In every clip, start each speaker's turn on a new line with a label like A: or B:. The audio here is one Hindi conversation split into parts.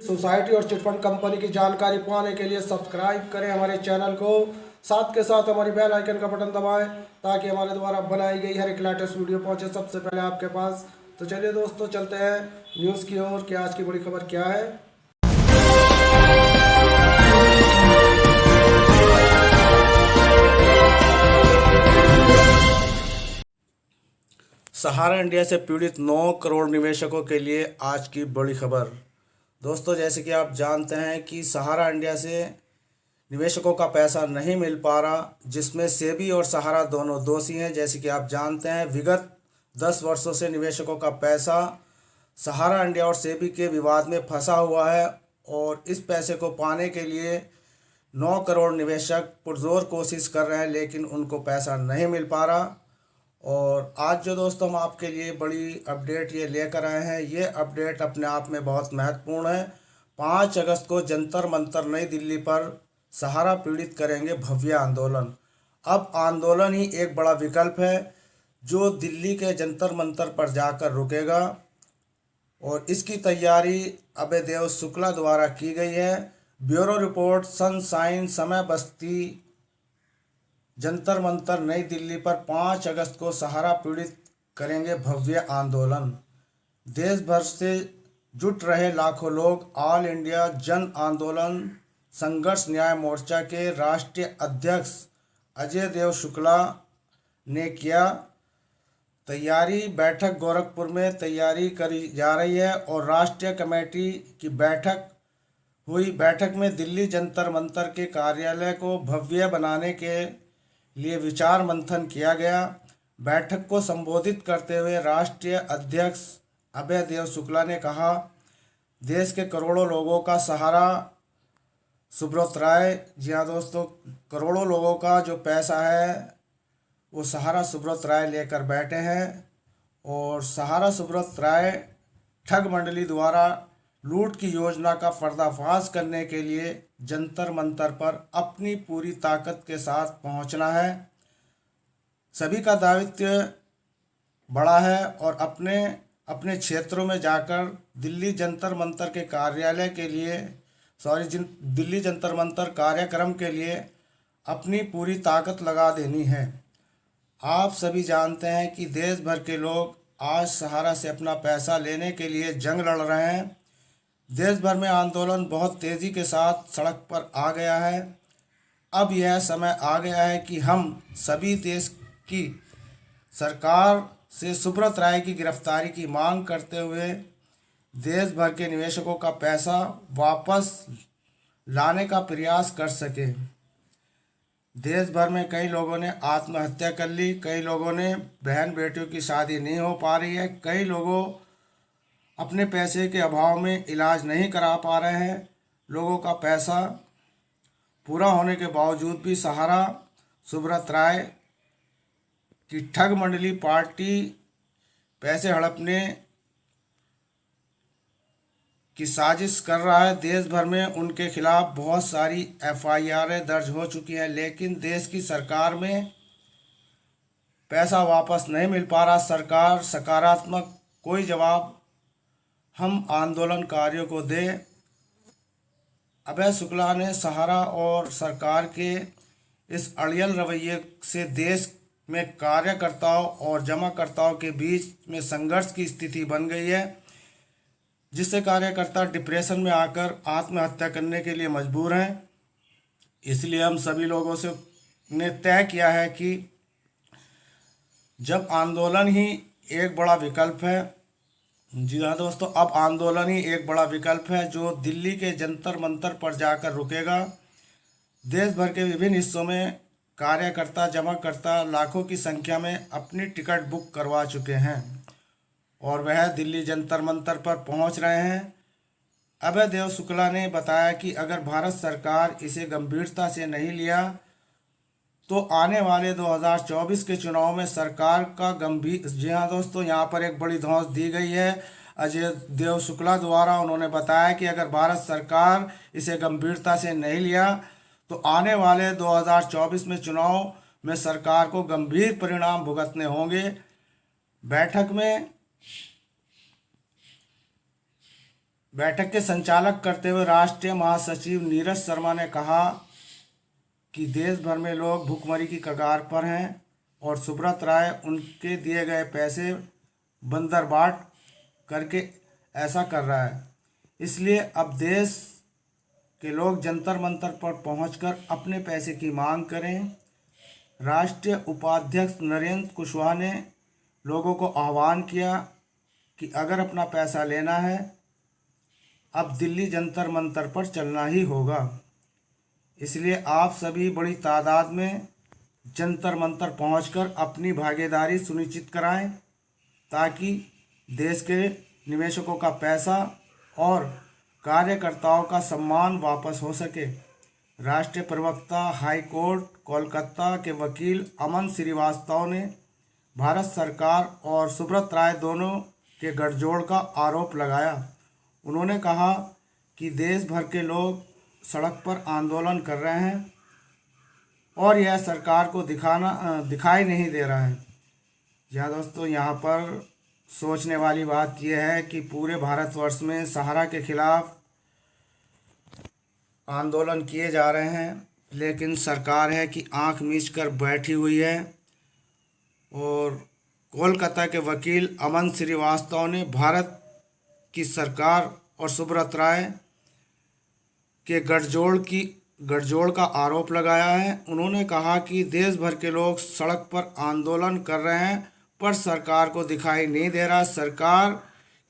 A: सोसाइटी और चिटफंड कंपनी की जानकारी पाने के लिए सब्सक्राइब करें हमारे चैनल को। साथ के साथ हमारी बेल आइकन का बटन दबाएं ताकि हमारे द्वारा बनाई गई हर एक लेटेस्ट वीडियो पहुंचे सबसे पहले आपके पास। तो चलिए दोस्तों, चलते हैं न्यूज़ की ओर कि आज की बड़ी खबर क्या है। सहारा इंडिया से पीड़ित 9 करोड़ निवेशकों के लिए आज की बड़ी खबर। दोस्तों, जैसे कि आप जानते हैं कि सहारा इंडिया से निवेशकों का पैसा नहीं मिल पा रहा, जिसमें सेबी और सहारा दोनों दोषी हैं। जैसे कि आप जानते हैं, विगत 10 वर्षों से निवेशकों का पैसा सहारा इंडिया और सेबी के विवाद में फंसा हुआ है और इस पैसे को पाने के लिए 9 करोड़ निवेशक पुरजोर कोशिश कर रहे हैं, लेकिन उनको पैसा नहीं मिल पा रहा। और आज जो दोस्तों हम आपके लिए बड़ी अपडेट ये लेकर आए हैं, ये अपडेट अपने आप में बहुत महत्वपूर्ण है। 5 अगस्त को जंतर मंतर नई दिल्ली पर सहारा पीड़ित करेंगे भव्य आंदोलन। अब आंदोलन ही एक बड़ा विकल्प है जो दिल्ली के जंतर मंतर पर जाकर रुकेगा और इसकी तैयारी अभय देव शुक्ला द्वारा की गई है। ब्यूरो रिपोर्ट, सनशाइन समय बस्ती जंतर मंतर नई दिल्ली पर 5 अगस्त को सहारा पीड़ित करेंगे भव्य आंदोलन। देश भर से जुट रहे लाखों लोग ऑल इंडिया जन आंदोलन संघर्ष न्याय मोर्चा के राष्ट्रीय अध्यक्ष अजय देव शुक्ला ने किया तैयारी। बैठक गोरखपुर में तैयारी करी जा रही है और राष्ट्रीय कमेटी की बैठक हुई। बैठक में दिल्ली जंतर मंतर के कार्यालय को भव्य बनाने के लिए विचार मंथन किया गया। बैठक को संबोधित करते हुए राष्ट्रीय अध्यक्ष अभय देव शुक्ला ने कहा, देश के करोड़ों लोगों का सहारा सुब्रत राय, जी हाँ दोस्तों, करोड़ों लोगों का जो पैसा है वो सहारा सुब्रत राय लेकर बैठे हैं और सहारा सुब्रत राय ठग मंडली द्वारा लूट की योजना का पर्दाफाश करने के लिए जंतर मंतर पर अपनी पूरी ताकत के साथ पहुंचना है। सभी का दायित्व बड़ा है और अपने अपने क्षेत्रों में जाकर दिल्ली जंतर मंतर के कार्यालय के लिए दिल्ली जंतर मंतर कार्यक्रम के लिए अपनी पूरी ताकत लगा देनी है। आप सभी जानते हैं कि देश भर के लोग आज सहारा से अपना पैसा लेने के लिए जंग लड़ रहे हैं। देश भर में आंदोलन बहुत तेज़ी के साथ सड़क पर आ गया है। अब यह समय आ गया है कि हम सभी देश की सरकार से सुब्रत राय की गिरफ्तारी की मांग करते हुए देश भर के निवेशकों का पैसा वापस लाने का प्रयास कर सके। देश भर में कई लोगों ने आत्महत्या कर ली, कई लोगों ने बहन बेटियों की शादी नहीं हो पा रही है, कई लोगों अपने पैसे के अभाव में इलाज नहीं करा पा रहे हैं। लोगों का पैसा पूरा होने के बावजूद भी सहारा सुब्रत राय की ठग मंडली पार्टी पैसे हड़पने की साजिश कर रहा है। देश भर में उनके खिलाफ बहुत सारी FIR दर्ज हो चुकी हैं, लेकिन देश की सरकार में पैसा वापस नहीं मिल पा रहा। सरकार सकारात्मक कोई जवाब हम आंदोलनकारियों को दे। अभय शुक्ला ने सहारा और सरकार के इस अड़ियल रवैये से देश में कार्यकर्ताओं और जमाकर्ताओं के बीच में संघर्ष की स्थिति बन गई है, जिससे कार्यकर्ता डिप्रेशन में आकर आत्महत्या करने के लिए मजबूर हैं। इसलिए हम सभी लोगों से ने तय किया है कि जब आंदोलन ही एक बड़ा विकल्प है, जी हाँ दोस्तों, अब आंदोलन ही एक बड़ा विकल्प है जो दिल्ली के जंतर मंतर पर जाकर रुकेगा। देश भर के विभिन्न हिस्सों में कार्यकर्ता जमाकर्ता लाखों की संख्या में अपनी टिकट बुक करवा चुके हैं और वह दिल्ली जंतर मंतर पर पहुंच रहे हैं। अभय देव शुक्ला ने बताया कि अगर भारत सरकार इसे गंभीरता से नहीं लिया तो आने वाले 2024 के चुनाव में सरकार का गंभीर, जी हाँ दोस्तों, यहाँ पर एक बड़ी धौंस दी गई है अजय देव शुक्ला द्वारा। उन्होंने बताया कि अगर भारत सरकार इसे गंभीरता से नहीं लिया तो आने वाले 2024 में चुनाव में सरकार को गंभीर परिणाम भुगतने होंगे। बैठक में बैठक के संचालक करते हुए राष्ट्रीय महासचिव नीरज शर्मा ने कहा कि देश भर में लोग भुखमरी की कगार पर हैं और सुब्रत राय उनके दिए गए पैसे बंदरबाट करके ऐसा कर रहा है। इसलिए अब देश के लोग जंतर मंतर पर पहुंचकर अपने पैसे की मांग करें। राष्ट्रीय उपाध्यक्ष नरेंद्र कुशवाहा ने लोगों को आह्वान किया कि अगर अपना पैसा लेना है अब दिल्ली जंतर मंतर पर चलना ही होगा। इसलिए आप सभी बड़ी तादाद में जंतर मंतर पहुंचकर अपनी भागीदारी सुनिश्चित कराएं ताकि देश के निवेशकों का पैसा और कार्यकर्ताओं का सम्मान वापस हो सके। राष्ट्रीय प्रवक्ता हाई कोर्ट कोलकाता के वकील अमन श्रीवास्तव ने भारत सरकार और सुब्रत राय दोनों के गठजोड़ का आरोप लगाया। उन्होंने कहा कि देश भर के लोग सड़क पर आंदोलन कर रहे हैं और यह सरकार को दिखाई नहीं दे रहा है। यह दोस्तों यहाँ पर सोचने वाली बात यह है कि पूरे भारतवर्ष में सहारा के खिलाफ आंदोलन किए जा रहे हैं, लेकिन सरकार है कि आंख मीच कर बैठी हुई है। और कोलकाता के वकील अमन श्रीवास्तव ने भारत की सरकार और सुब्रत राय के गठजोड़ का आरोप लगाया है। उन्होंने कहा कि देश भर के लोग सड़क पर आंदोलन कर रहे हैं पर सरकार को दिखाई नहीं दे रहा। सरकार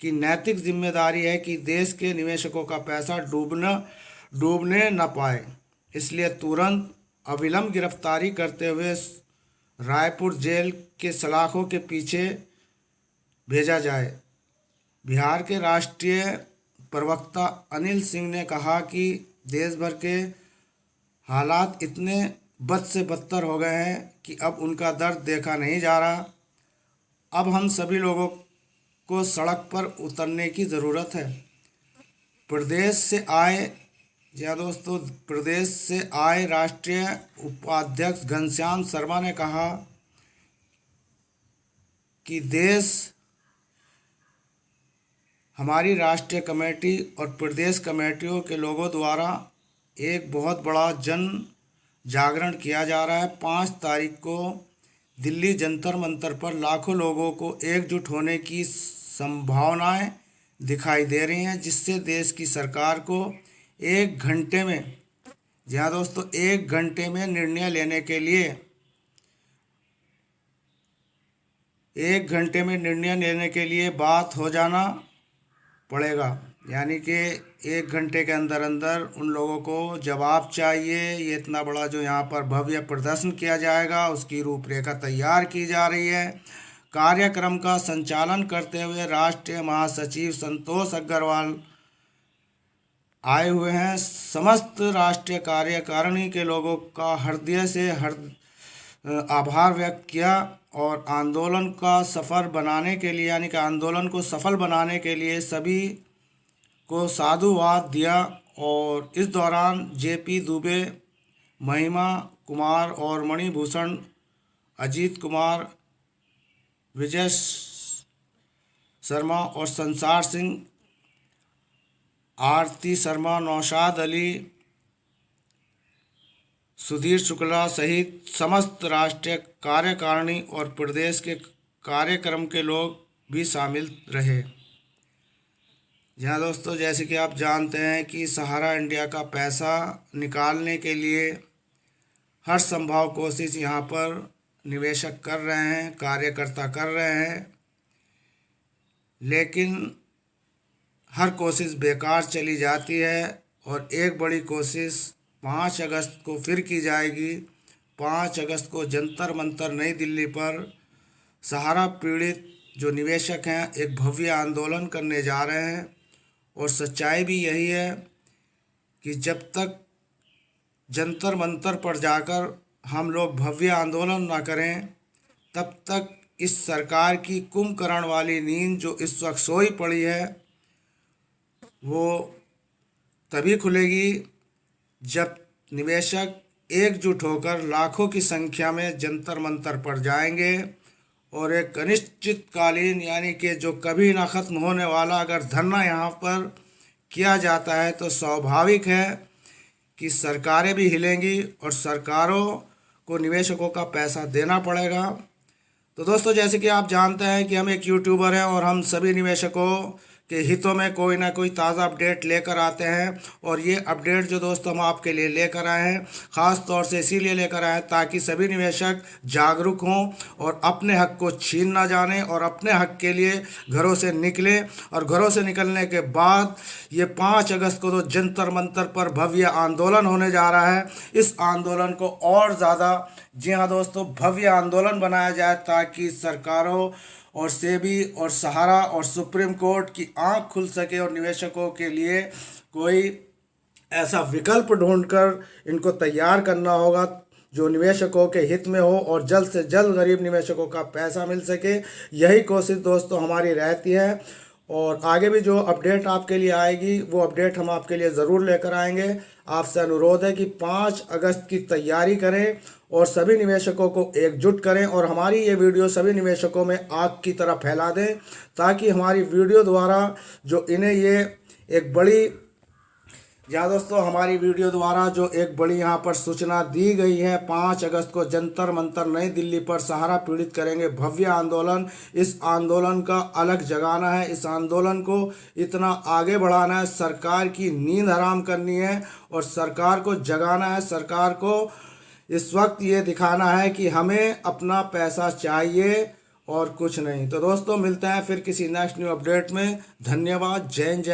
A: की नैतिक जिम्मेदारी है कि देश के निवेशकों का पैसा डूबने न पाए, इसलिए तुरंत अविलंब गिरफ्तारी करते हुए रायपुर जेल के सलाखों के पीछे भेजा जाए। बिहार के राष्ट्रीय प्रवक्ता अनिल सिंह ने कहा कि देश भर के हालात इतने बद से बदतर हो गए हैं कि अब उनका दर्द देखा नहीं जा रहा। अब हम सभी लोगों को सड़क पर उतरने की ज़रूरत है। प्रदेश से आए राष्ट्रीय उपाध्यक्ष घनश्याम शर्मा ने कहा कि हमारी राष्ट्रीय कमेटी और प्रदेश कमेटियों के लोगों द्वारा एक बहुत बड़ा जन जागरण किया जा रहा है। 5 तारीख को दिल्ली जंतर मंतर पर लाखों लोगों को एकजुट होने की संभावनाएं दिखाई दे रही हैं, जिससे देश की सरकार को 1 घंटे में, जी हाँ दोस्तों, 1 घंटे में निर्णय लेने के लिए बात हो जाना पड़ेगा। यानी कि 1 घंटे के अंदर अंदर उन लोगों को जवाब चाहिए। ये इतना बड़ा जो यहाँ पर भव्य प्रदर्शन किया जाएगा उसकी रूपरेखा तैयार की जा रही है। कार्यक्रम का संचालन करते हुए राष्ट्रीय महासचिव संतोष अग्रवाल आए हुए हैं। समस्त राष्ट्रीय कार्यकारिणी के लोगों का हृदय से आभार व्यक्त किया और आंदोलन को सफल बनाने के लिए सभी को साधुवाद दिया। और इस दौरान जेपी दुबे, महिमा कुमार और मणिभूषण, अजीत कुमार, विजय शर्मा और संसार सिंह, आरती शर्मा, नौशाद अली, सुधीर शुक्ला सहित समस्त राष्ट्रीय कार्यकारिणी और प्रदेश के कार्यक्रम के लोग भी शामिल रहे। यहाँ दोस्तों, जैसे कि आप जानते हैं कि सहारा इंडिया का पैसा निकालने के लिए हर संभव कोशिश यहाँ पर निवेशक कर रहे हैं, कार्यकर्ता कर रहे हैं, लेकिन हर कोशिश बेकार चली जाती है। और एक बड़ी कोशिश 5 अगस्त को फिर की जाएगी। 5 अगस्त को जंतर मंतर नई दिल्ली पर सहारा पीड़ित जो निवेशक हैं एक भव्य आंदोलन करने जा रहे हैं। और सच्चाई भी यही है कि जब तक जंतर मंतर पर जाकर हम लोग भव्य आंदोलन ना करें, तब तक इस सरकार की कुंभकर्ण वाली नींद जो इस वक्त सोई पड़ी है वो तभी खुलेगी जब निवेशक एकजुट होकर लाखों की संख्या में जंतर मंतर पर जाएंगे और एक अनिश्चितकालीन, यानी कि जो कभी ना ख़त्म होने वाला अगर धरना यहाँ पर किया जाता है तो स्वाभाविक है कि सरकारें भी हिलेंगी और सरकारों को निवेशकों का पैसा देना पड़ेगा। तो दोस्तों, जैसे कि आप जानते हैं कि हम एक यूट्यूबर हैं और हम सभी निवेशकों के हितों में कोई ना कोई ताज़ा अपडेट लेकर आते हैं। और ये अपडेट जो दोस्तों हम आपके लिए लेकर आए हैं, ख़ास तौर से इसीलिए लेकर आए हैं ताकि सभी निवेशक जागरूक हों और अपने हक को छीन ना जाने और अपने हक के लिए घरों से निकले। और घरों से निकलने के बाद ये 5 अगस्त को तो जंतर मंतर पर भव्य आंदोलन होने जा रहा है। इस आंदोलन को और ज़्यादा, जी हाँ दोस्तों, भव्य आंदोलन बनाया जाए ताकि सरकारों और सेबी और सहारा और सुप्रीम कोर्ट की आंख खुल सके और निवेशकों के लिए कोई ऐसा विकल्प ढूंढकर इनको तैयार करना होगा जो निवेशकों के हित में हो और जल्द से जल्द गरीब निवेशकों का पैसा मिल सके। यही कोशिश दोस्तों हमारी रहती है और आगे भी जो अपडेट आपके लिए आएगी वो अपडेट हम आपके लिए ज़रूर लेकर आएंगे। आपसे अनुरोध है कि 5 अगस्त की तैयारी करें और सभी निवेशकों को एकजुट करें और हमारी ये वीडियो सभी निवेशकों में आग की तरह फैला दें ताकि हमारी वीडियो द्वारा जो इन्हें ये एक बड़ी, या दोस्तों हमारी वीडियो द्वारा जो एक बड़ी यहाँ पर सूचना दी गई है, 5 अगस्त को जंतर मंतर नई दिल्ली पर सहारा पीड़ित करेंगे भव्य आंदोलन। इस आंदोलन का अलग जगाना है, इस आंदोलन को इतना आगे बढ़ाना है, सरकार की नींद हराम करनी है और सरकार को जगाना है। सरकार को इस वक्त ये दिखाना है कि हमें अपना पैसा चाहिए और कुछ नहीं। तो दोस्तों, मिलते हैं फिर किसी नेक्स्ट न्यू अपडेट में। धन्यवाद। जय जय।